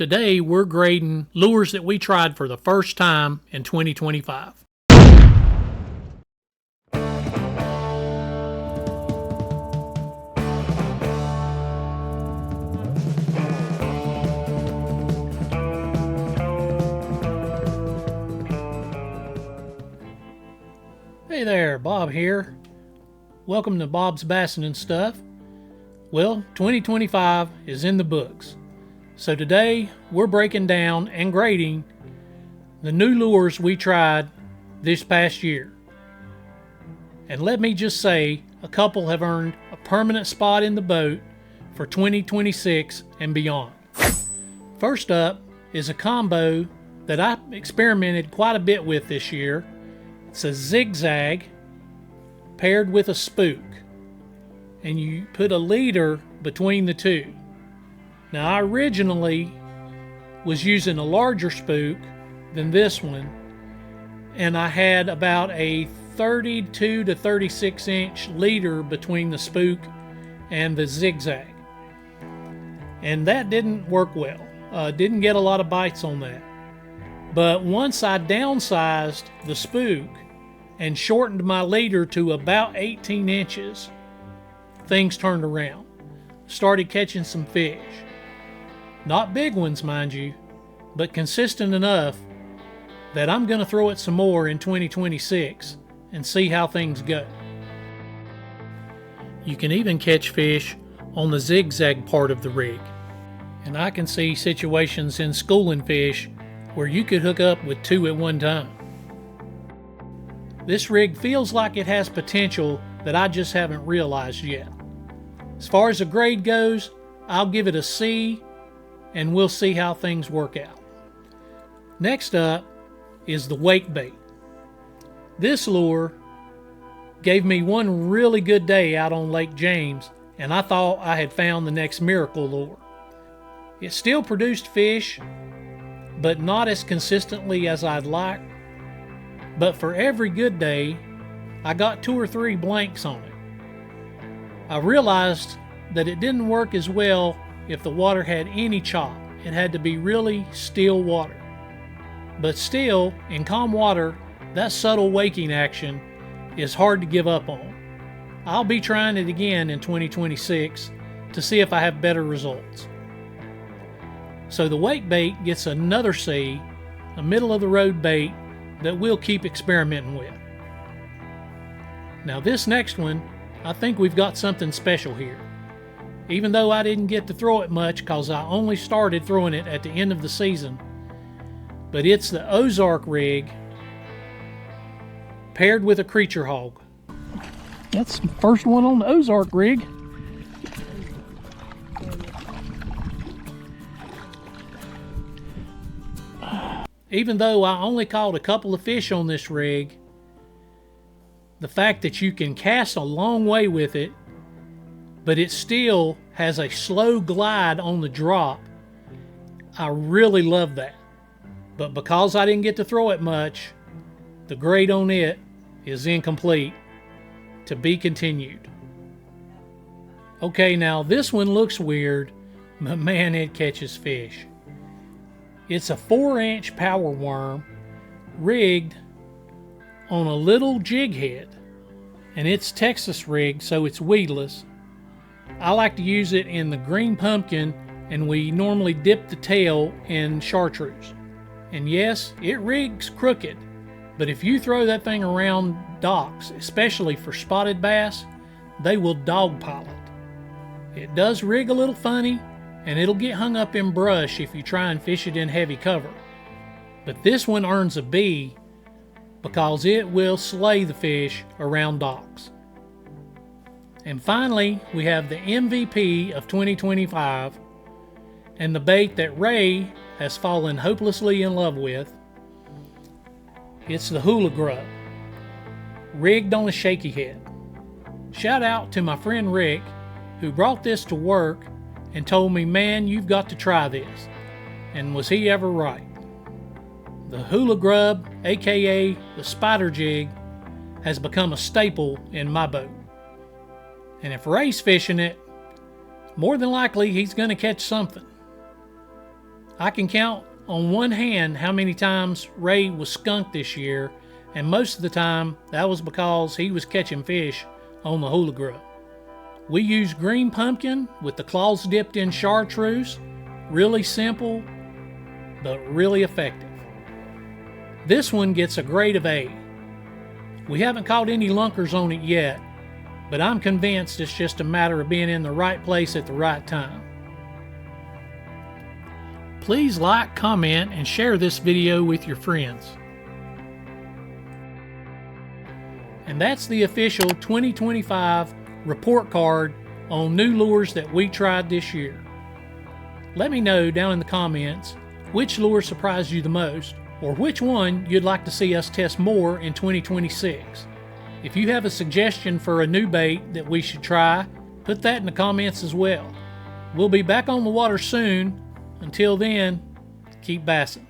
Today we're grading lures that we tried for the first time in 2025. Hey there, Bob here. Welcome to Bob's Bassin' and Stuff. Well, 2025 is in the books. So today we're breaking down and grading the new lures we tried this past year. And let me just say, a couple have earned a permanent spot in the boat for 2026 and beyond. First up is a combo that I experimented quite a bit with this year. It's a zigzag paired with a spook, and you put a leader between the two. Now, I originally was using a larger spook than this one, and I had about a 32 to 36 inch leader between the spook and the zigzag, and that didn't work well. Didn't get a lot of bites on that. But once I downsized the spook and shortened my leader to about 18 inches, things turned around. Started catching some fish. Not big ones, mind you, but consistent enough that I'm going to throw it some more in 2026 and see how things go. You can even catch fish on the zigzag part of the rig. And I can see situations in schooling fish where you could hook up with two at one time. This rig feels like it has potential that I just haven't realized yet. As far as the grade goes, I'll give it a C, and we'll see how things work out. Next up is the wake bait. This lure gave me one really good day out on Lake James, and I thought I had found the next miracle lure. It still produced fish, but not as consistently as I'd like. But for every good day, I got 2 or 3 blanks on it. I realized that it didn't work as well if the water had any chop. It had to be really still water. But still, in calm water, that subtle waking action is hard to give up on. I'll be trying it again in 2026 to see if I have better results. So the wake bait gets another C, a middle of the road bait that we'll keep experimenting with. Now this next one, I think we've got something special here. Even though I didn't get to throw it much because I only started throwing it at the end of the season, but it's the Ozark rig paired with a creature hog. That's the first one on the Ozark rig. Even though I only caught a couple of fish on this rig, the fact that you can cast a long way with it, but it still has a slow glide on the drop, I really love that. But because I didn't get to throw it much, the grade on it is incomplete. To be continued. Okay, now this one looks weird, but man, it catches fish. It's a 4-inch power worm rigged on a little jig head, and it's Texas rigged, so it's weedless. I like to use it in the green pumpkin, and we normally dip the tail in chartreuse. And yes, it rigs crooked, but if you throw that thing around docks, especially for spotted bass, they will dogpile it. It does rig a little funny, and it'll get hung up in brush if you try and fish it in heavy cover. But this one earns a B because it will slay the fish around docks. And finally, we have the MVP of 2025 and the bait that Ray has fallen hopelessly in love with. It's the hula grub, rigged on a shaky head. Shout out to my friend Rick, who brought this to work and told me, man, you've got to try this. And was he ever right? The hula grub, aka the spider jig, has become a staple in my boat. And if Ray's fishing it, more than likely he's going to catch something. I can count on one hand how many times Ray was skunked this year, and most of the time that was because he was catching fish on the hula grub. We use green pumpkin with the claws dipped in chartreuse. Really simple, but really effective. This one gets a grade of A. We haven't caught any lunkers on it yet, but I'm convinced it's just a matter of being in the right place at the right time. Please like, comment, and share this video with your friends. And that's the official 2025 report card on new lures that we tried this year. Let me know down in the comments which lure surprised you the most, or which one you'd like to see us test more in 2026. If you have a suggestion for a new bait that we should try, put that in the comments as well. We'll be back on the water soon. Until then, keep bassing.